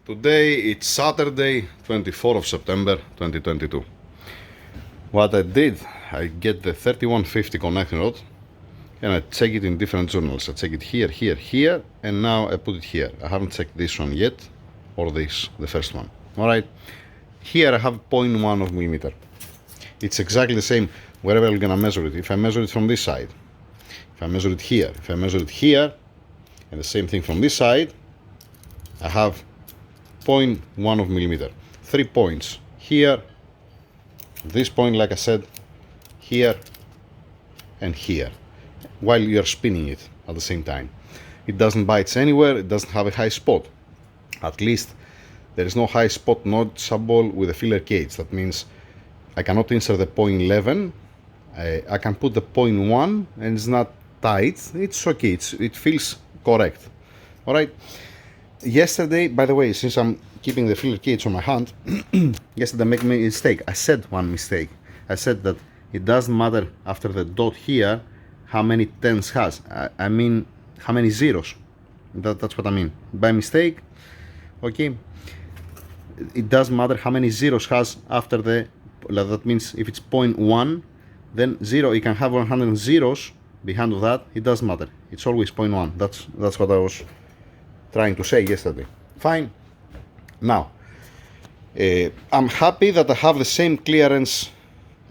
Today it's Saturday, 24th of September 2022. What I did, I get the 3150 connecting rod and I check it in different journals. I check it here, here, here, and now I put it here. I haven't checked this one yet, or this, the first one. Alright, here I have 0.1 of millimeter. It's exactly the same wherever I'm gonna measure it. If I measure it from this side, if I measure it here, if I measure it here, and the same thing from this side, I have 0.1 of millimeter. 3 points here, this point, like I said, here and here, while you're spinning it at the same time. It doesn't bite anywhere, it doesn't have a high spot. At least there is no high spot noticeable with a filler cage. That means I cannot insert the 0.11. I can put the 0.1 and it's not tight. It's okay, it feels correct. Alright. Yesterday, by the way, since I'm keeping the filler cage on my hand, yesterday I made a mistake. I said one mistake. I said that it doesn't matter after the dot here how many tens has. I mean how many zeros. That's what I mean. By mistake, okay. It doesn't matter how many zeros has after the. That means if it's 0.1, then 0. You can have 100 zeros behind of that. It doesn't matter. It's always 0.1. That's what I was trying to say yesterday. Fine. Now, I'm happy that I have the same clearance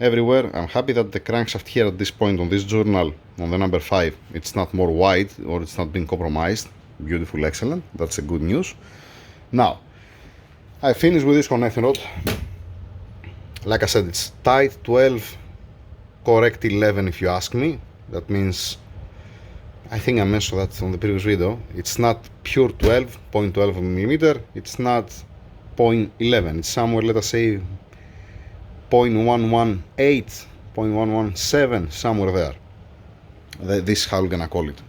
everywhere. I'm happy that the crankshaft here at this point on this journal, on the number 5, it's not more wide or it's not been compromised. Beautiful, excellent. That's a good news. Now, I finished with this connecting rod. Like I said, it's tight 12, correct 11 if you ask me. That means, I think I mentioned that on the previous video, it's not pure 12, 0.12 millimeter, it's not 0.11, it's somewhere, let us say, 0.118, 0.117, somewhere there. This is how we're gonna call it.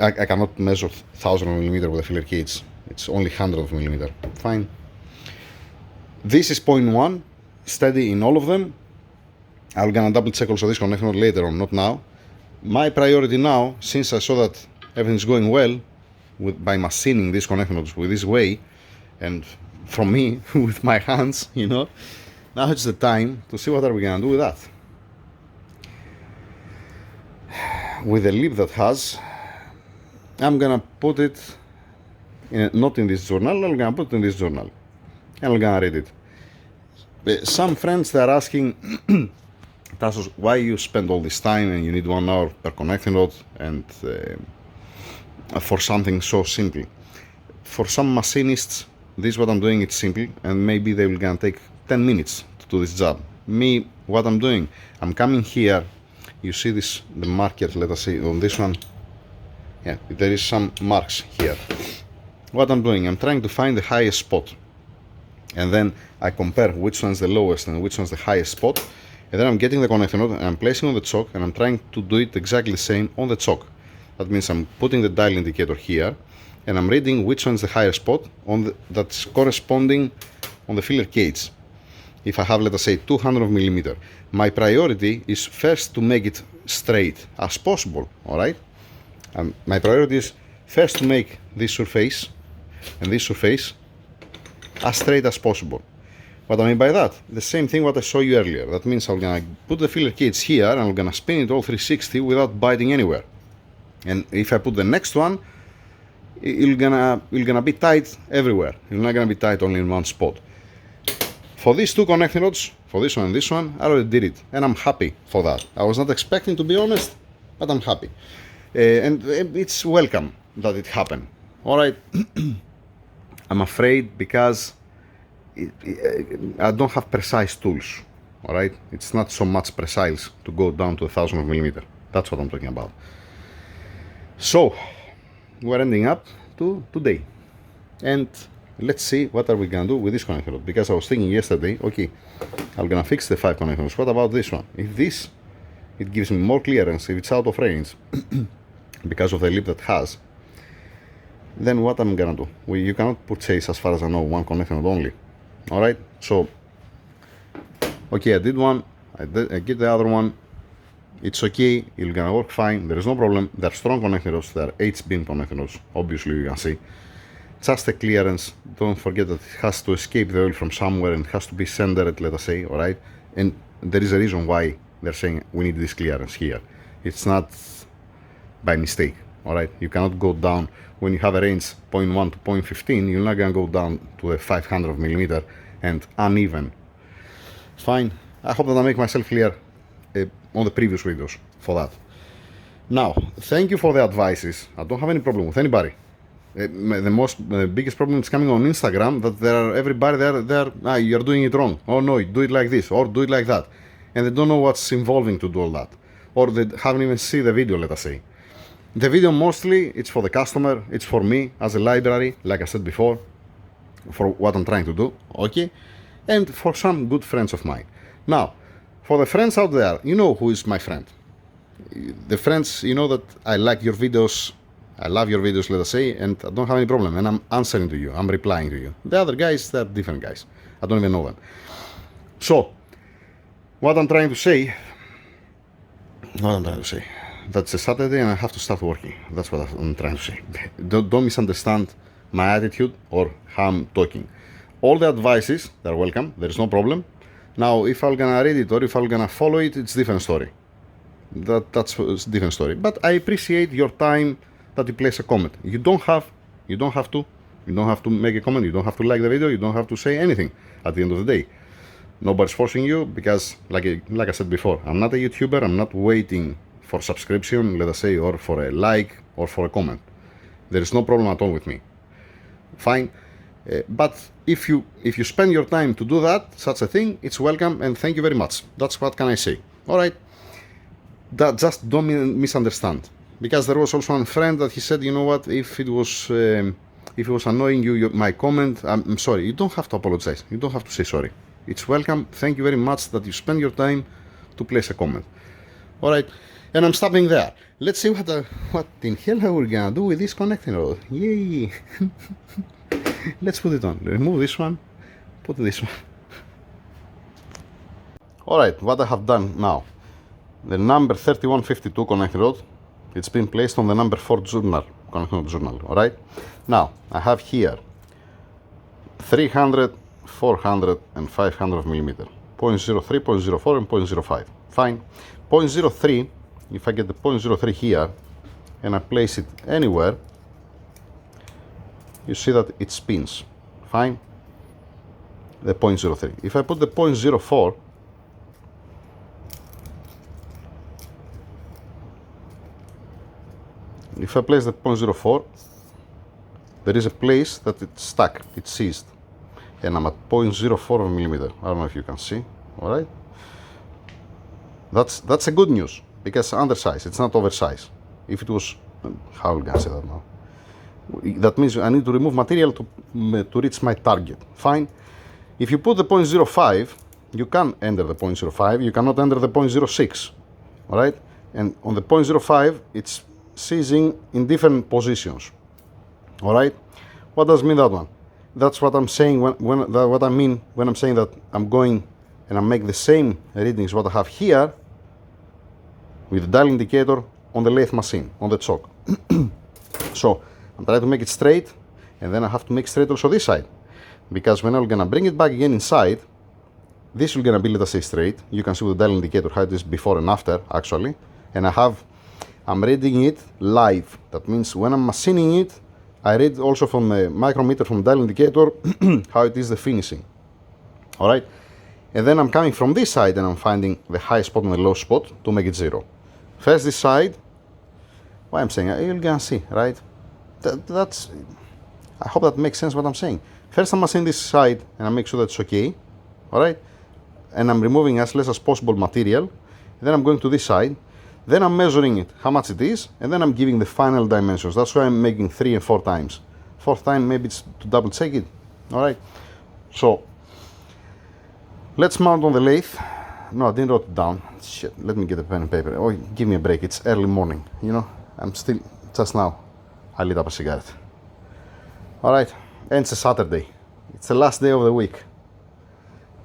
I cannot measure 1000 millimeter with a filler cage, it's only 100 millimeter, fine. This is 0.1, steady in all of them. I'm gonna double check also this connecting rod later on, not now. My priority now, since I saw that everything's going well by machining these connecting rods with this way, and from me with my hands, you know, now it's the time to see what are we gonna do with that. With the lip that has, I'm gonna put it not in this journal. I'm gonna put it in this journal, and I'm gonna read it. Some friends, they're asking, Tassos, why you spend all this time and you need 1 hour per connecting rod and for something so simple. For some machinists, this what I'm doing, it's simple, and maybe they will gonna take 10 minutes to do this job. Me, what I'm doing, I'm coming here, you see this, the marker, let us say on this one, yeah, there is some marks here. What I'm doing, I'm trying to find the highest spot, and then I compare which one's the lowest and which one's the highest spot. And then I'm getting the connecting rod and I'm placing on the chalk, and I'm trying to do it exactly the same on the chalk. That means I'm putting the dial indicator here and I'm reading which one's the higher spot on that's corresponding on the filler cage. If I have, let us say, 200 millimeter, my priority is first to make it straight as possible. Alright? My priority is first to make this surface and this surface as straight as possible. What I mean by that, the same thing what I showed you earlier. That means I'm gonna put the filler cage here and I'm gonna spin it all 360 without biting anywhere. And if I put the next one, you're gonna be tight everywhere. You're not gonna be tight only in one spot. For these two connecting rods, for this one and this one, I already did it, and I'm happy for that. I was not expecting, to be honest, but I'm happy, and it's welcome that it happened. All right, I'm afraid because I don't have precise tools. All right, it's not so much precise to go down to 1000 millimeter. That's what I'm talking about. So we're ending up to today, and let's see what are we gonna do with this connector rod, because I was thinking yesterday, okay, I'm gonna fix the 5 connectors. What about this one? If this, it gives me more clearance, if it's out of range because of the lip that has, then what I'm gonna do? You cannot purchase, as far as I know, one connector rod only. Alright, so okay, I did one, I get the other one, it's okay, it's gonna work fine, there is no problem. They're strong connector rods, they're H-beam connector rods, obviously you can see. just a clearance. Don't forget that it has to escape the oil from somewhere and it has to be centered, let us say, all right? And there is a reason why they're saying we need this clearance here. It's not by mistake, all right? You cannot go down, when you have a range 0.1 to 0.15, you're not gonna go down to a 500 millimeter and uneven. Fine, I hope that I make myself clear on the previous videos for that. Now, thank you for the advices. I don't have any problem with anybody. The biggest problem is coming on Instagram, that everybody there, you're doing it wrong. Oh no, do it like this, or do it like that. And they don't know what's involving to do all that. Or they haven't even seen the video, let us say. The video mostly, it's for the customer, it's for me as a library, like I said before, for what I'm trying to do, okay? And for some good friends of mine. Now, for the friends out there, you know who is my friend. The friends, you know that I like your videos, I love your videos, let us say, and I don't have any problem, and I'm answering to you, I'm replying to you. The other guys, they're different guys. I don't even know them. So, what I'm trying to say, that's a Saturday and I have to start working. That's what I'm trying to say. Don't misunderstand my attitude or how I'm talking. All the advices, they're welcome, there's no problem. Now, if I'm gonna read it or if I'm gonna follow it, it's a different story. That's a different story. But I appreciate your time that you place a comment. You don't have to make a comment, you don't have to like the video, you don't have to say anything at the end of the day. Nobody's forcing you, because like I said before, I'm not a YouTuber, I'm not waiting for subscription, let us say, or for a like or for a comment. There is no problem at all with me. Fine. But if you spend your time to do that, such a thing, it's welcome and thank you very much. That's what can I say. All right. That just don't misunderstand. Because there was also one friend that he said, you know what, if it was annoying you, my comment, I'm sorry. You don't have to apologize. You don't have to say sorry. It's welcome. Thank you very much that you spend your time to place a comment. All right. And I'm stopping there. Let's see what in hell are we gonna do with this connecting rod. Yay! Let's put it on. Remove this one. Put this one. All right. What I have done now. The number 3152 connecting rod. It's been placed on the number 4 journal. Connecting rod journal. All right. Now I have here 300, 400, and 500 millimeter. 0.03, 0.04, and 0.05. Fine. 0.03. If I get the 0.03 here and I place it anywhere, you see that it spins. Fine. The 0.03. If I put the 0.04, if I place the 0.04, there is a place that it's stuck, it's seized, and I'm at 0.04 millimeter. I don't know if you can see. All right. That's a good news, because undersize, it's not oversize. If it was, how can I say that now? That means I need to remove material to reach my target. Fine. If you put the 0.05, you can enter the 0.05, you cannot enter the 0.06. All right. And on the 0.05, it's seizing in different positions. All right. What does mean that one? That's what I'm saying what I mean when I'm saying that I'm going and I make the same readings what I have here with the dial indicator on the lathe machine, on the choke. So I'm trying to make it straight, and then I have to make straight also this side, because when I'm gonna bring it back again inside, this will gonna be, let us say, straight. You can see with the dial indicator how it is before and after actually, and I'm reading it live. That means when I'm machining it, I read also from the micrometer from the dial indicator how it is the finishing. All right. And then I'm coming from this side and I'm finding the high spot and the low spot to make it zero. First this side, what I'm saying, you're gonna see, right? I hope that makes sense what I'm saying. First I'm machining this side and I make sure that's okay, all right? And I'm removing as less as possible material. Then I'm going to this side. Then I'm measuring it, how much it is, and then I'm giving the final dimensions. That's why I'm making 3 and 4 times. Fourth time, maybe it's to double check it, all right? So, let's mount on the lathe. No, I didn't write it down. Shit, let me get a pen and paper. Oh, give me a break, it's early morning, you know? I'm still, just now, I lit up a cigarette. All right, and it's a Saturday. It's the last day of the week.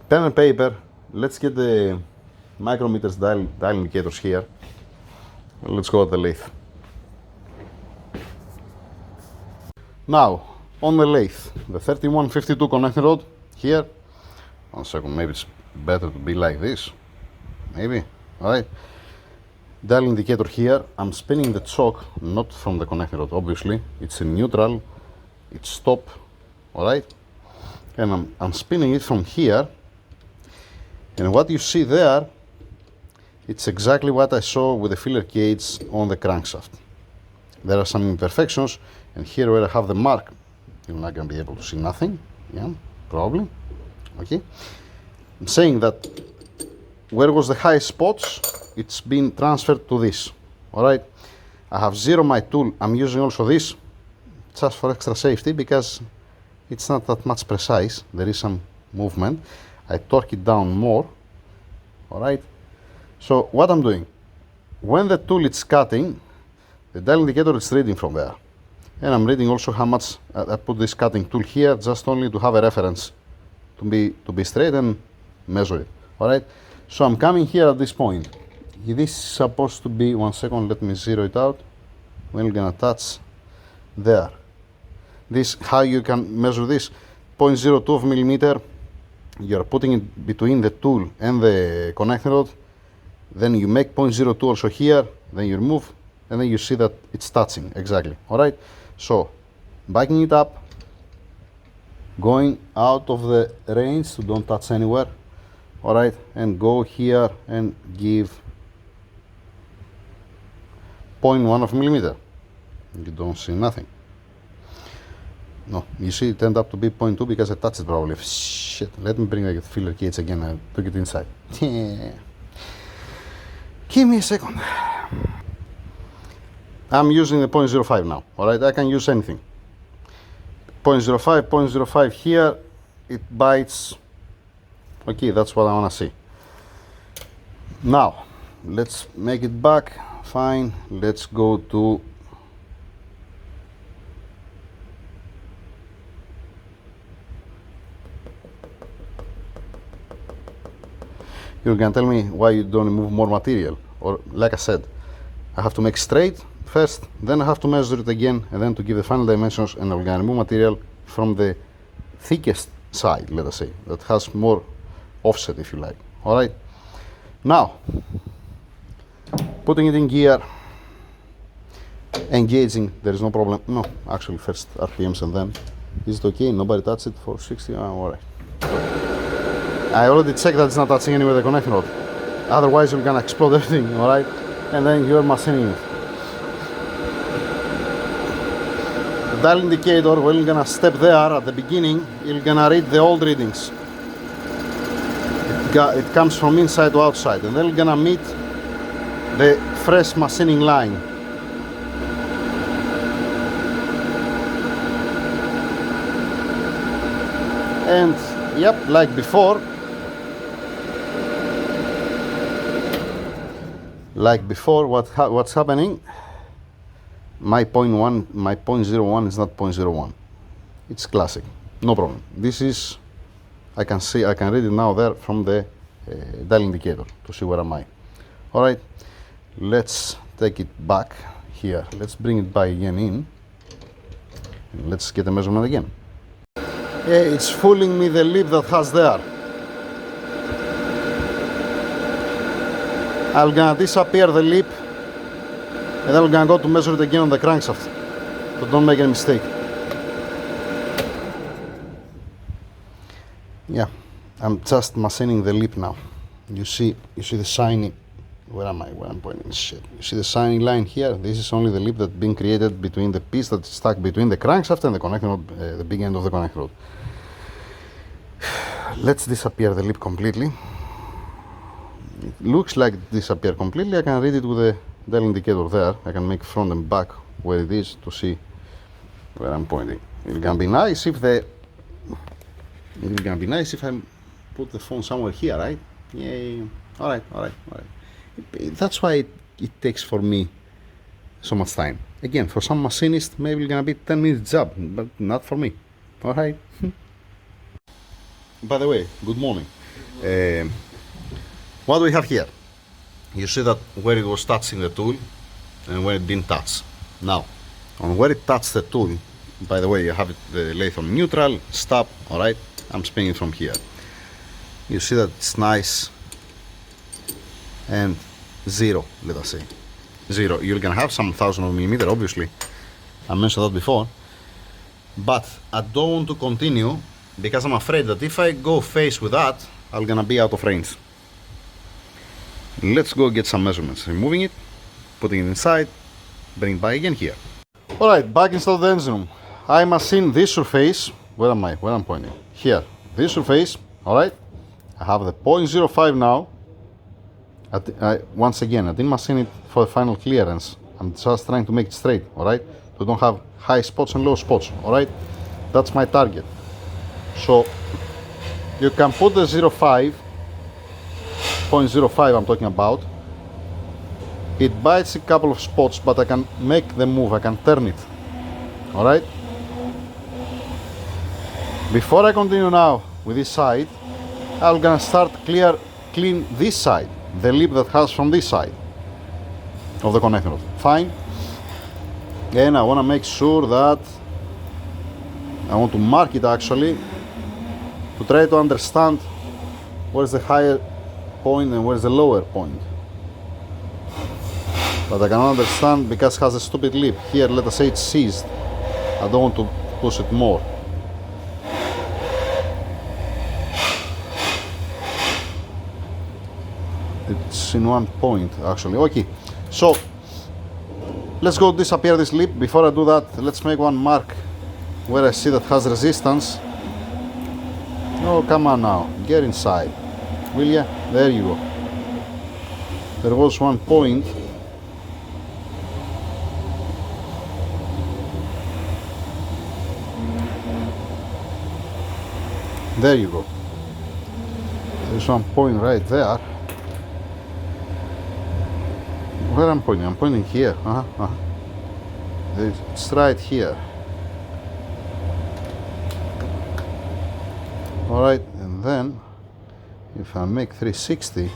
Pen and paper, let's get the micrometers, dial indicators here. Let's go at the lathe. Now, on the lathe, the 3152 connecting rod here. 1 second, maybe it's better to be like this. Maybe. Alright. Dial indicator here. I'm spinning the choke, not from the connecting rod, obviously. It's in neutral. It's stop. Alright. And I'm spinning it from here. And what you see there, it's exactly what I saw with the filler cage on the crankshaft. There are some imperfections, and here where I have the mark, you're not going to be able to see nothing. Yeah, probably. Okay. I'm saying that where was the high spots, it's been transferred to this. Alright. I have zero my tool. I'm using also this just for extra safety because it's not that much precise. There is some movement. I torque it down more. Alright. So what I'm doing, when the tool is cutting, the dial indicator is reading from there. And I'm reading also how much I put this cutting tool here, just only to have a reference to be straight and measure it. Alright. So I'm coming here at this point. This is supposed to be, 1 second, let me zero it out. We're gonna touch there. This, how you can measure this, 0.02 of millimeter. You're putting it between the tool and the connecting rod. Then you make 0.02 also here. Then you remove, and then you see that it's touching exactly. All right. So backing it up, going out of the range, so don't touch anywhere. All right, and go here and give 0.1 of millimeter. You don't see nothing. No, you see it turned up to be 0.2 because I touched it probably. Shit, let me bring the filler cage again. I took it inside. Give me a second. I'm using the 0.05 now. Alright, I can use anything. 0.05, 0.05 here. It bites. Okay, that's what I want to see. Now, let's make it back. Fine. Let's go to you're gonna tell me why you don't remove more material, or like I said, I have to make straight first, then I have to measure it again, and then to give the final dimensions, and I'm gonna remove material from the thickest side, let us say, that has more offset, if you like. All right. Now, putting it in gear, engaging, there is no problem. No, actually, first RPMs and then is it okay? Nobody touched it for 60. All right. I already checked that it's not touching anywhere the connecting rod. Otherwise, you're gonna explode everything, all right? And then you're machining it. The dial indicator, we're gonna step there at the beginning. You're gonna read the old readings. It comes from inside to outside, and then you're gonna meet the fresh machining line. And yep, like before. Like before, what's happening? My 0.1, my 0.01 is not 0.01. It's classic, no problem. This is, I can read it now there from the dial indicator to see where am I. All right, let's take it back here. Let's bring it back again in. And let's get a measurement again. It's fooling me the lip that has there. I'm gonna disappear the lip, and then we're gonna go to measure it again on the crankshaft. But don't make any mistake. Yeah, I'm just machining the lip now. You see the shiny. Where am I? Where I'm pointing? Shit. You see the shiny line here? This is only the lip that's been created between the piece that's stuck between the crankshaft and the connecting rod, the big end of the connecting rod. Let's disappear the lip completely. It looks like it disappeared completely. I can read it with the dial indicator there. I can make front and back where it is to see where I'm pointing. It's gonna be nice if I put the phone somewhere here, right? Yay! All right. That's why it takes for me so much time. Again, for some machinist, maybe it's gonna be 10-minute job, but not for me. All right. By the way, good morning. What do we have here? You see that where it was touching the tool and where it didn't touch. Now, on where it touched the tool, By the way, you have the lathe on neutral, stop, alright? I'm spinning from here. You see that it's nice and zero, let us say. Zero. You're gonna have some thousand of millimeter, obviously. I mentioned that before. But I don't want to continue because I'm afraid that if I go face with that, I'm gonna be out of range. Let's go get some measurements. Removing it, putting it inside, bring it back again here. Alright, back inside the engine room. I machine this surface. Where am I? Where I'm pointing? Here. This surface. Alright. I have the 0.05 now. Once again, I didn't machine it for the final clearance. I'm just trying to make it straight. Alright. We don't have high spots and low spots. Alright. That's my target. So you can put the 0.5 I'm talking about. It bites a couple of spots, but I can make the move, I can turn it. Alright? Before I continue now with this side, I'm gonna start clean this side, the lip that has from this side of the connecting rod. Fine. And I wanna make sure that I want to mark it actually to try to understand where's the higher point and where's the lower point. But I cannot understand because it has a stupid lip. Here, let us say it's seized. I don't want to push it more. It's in one point actually. Okay, so let's go disappear this lip. Before I do that, let's make one mark where I see that has resistance. Oh, come on now, get inside, will ya? There you go. There was one point. There you go. There's one point right there. Where I'm pointing? I'm pointing here. It's right here. Alright, and then if I make 360,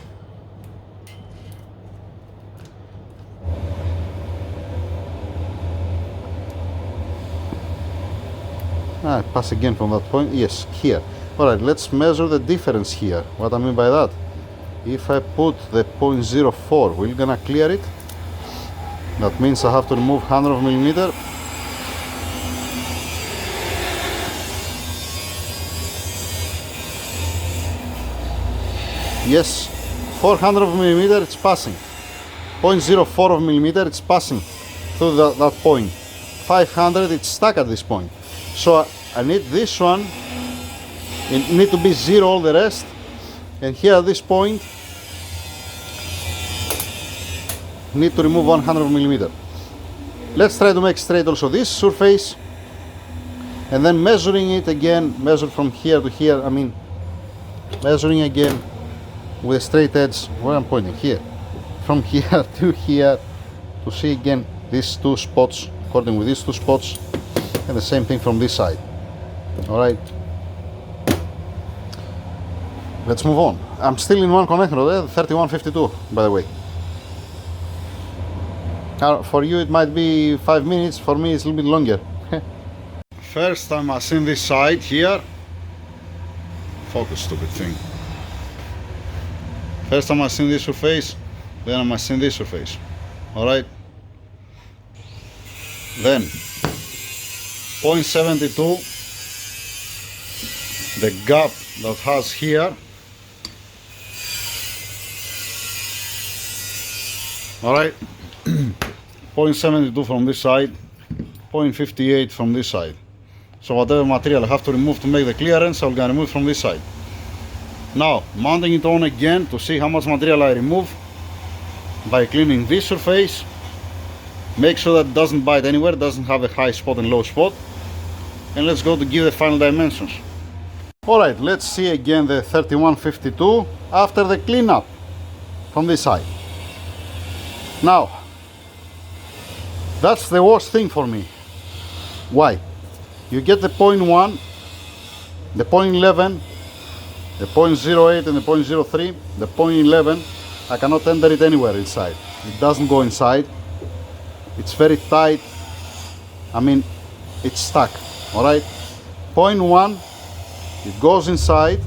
pass again from that point. Yes, here. Alright, let's measure the difference here. What I mean by that? If I put the 0.04, we're gonna clear it. That means I have to remove 100 millimeter. Yes, 400 millimeter it's passing. 0.04 millimeter it's passing through that point. 500 it's stuck at this point. So I need this one. It need to be zero all the rest. And here at this point, need to remove 100 millimeter. Let's try to make straight also this surface, and then measuring it again, measure from here to here. I mean, measuring again with a straight edge. Where I'm pointing here, from here to here, to see again these two spots, according with these two spots, and the same thing from this side. All right. Let's move on. I'm still in one connector, 3152, by the way. For you it might be 5 minutes, for me it's a little bit longer. First I machine this side here. Focus, stupid thing. First I machine this surface, then I machine this surface. Alright? Then 0.72, the gap that has here. Alright, 0.72 from this side, 0.58 from this side. So whatever material I have to remove to make the clearance, I'm gonna remove from this side. Now, mounting it on again to see how much material I remove by cleaning this surface. Make sure that it doesn't bite anywhere, doesn't have a high spot and low spot. And let's go to give the final dimensions. Alright, let's see again the 3152 after the cleanup from this side. Now, that's the worst thing for me. Why? You get the 0.1, the 0.11, the 0.08 and the 0.03, the 0.11, I cannot enter it anywhere inside. It doesn't go inside. It's very tight. I mean, it's stuck. All right, 0.1, it goes inside,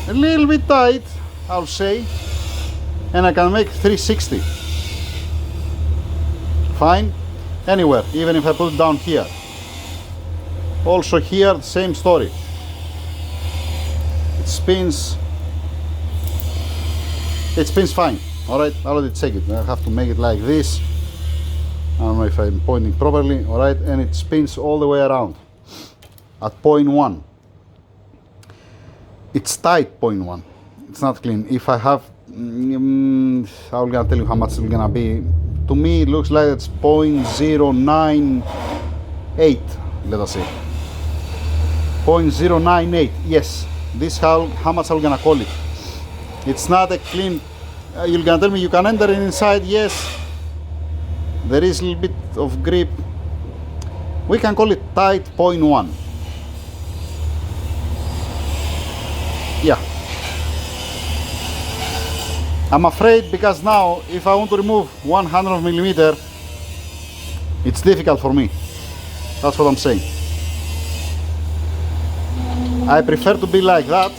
a little bit tight, I'll say, and I can make 360. Fine, anywhere, even if I put it down here. Also here, same story. It spins fine. All right, I'll let it take it. I have to make it like this. I don't know if I'm pointing properly. All right, and it spins all the way around at 0.1. It's tight 0.1. It's not clean. If I have, I'm gonna tell you how much it's gonna be. To me, it looks like it's 0.098. Let us say 0.098. Yes, this how much I'm gonna call it. It's not a clean. You're gonna tell me you can enter it inside. Yes, there is a little bit of grip. We can call it tight 0.1. Yeah. I'm afraid because now if I want to remove 100 millimeter, it's difficult for me. That's what I'm saying. I prefer to be like that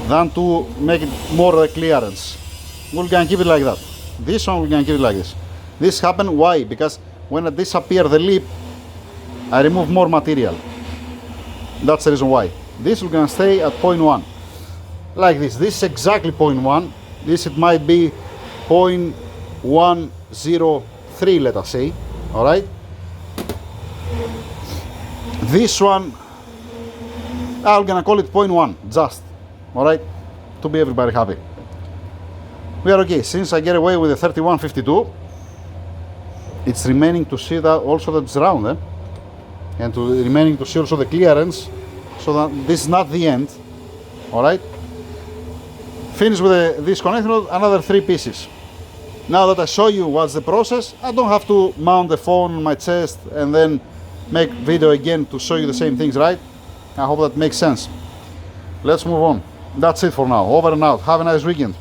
than to make it more the clearance. We're gonna keep it like that. This one we're gonna keep it like this. This happened, why? Because when I disappear the lip, I remove more material. That's the reason why. This we're gonna stay at 0.1. Like this. This is exactly 0.1. This it might be 0.103, let us say. Alright? This one I'm gonna call it 0.1 just. Alright? To be everybody happy. We are okay. Since I get away with the 3152, it's remaining to see that also that it's round, and remaining to see also the clearance, so that this is not the end. Alright? Finish with this connecting rod, another 3 pieces. Now that I show you what's the process, I don't have to mount the phone on my chest and then make video again to show you the same things, right? I hope that makes sense. Let's move on. That's it for now. Over and out. Have a nice weekend.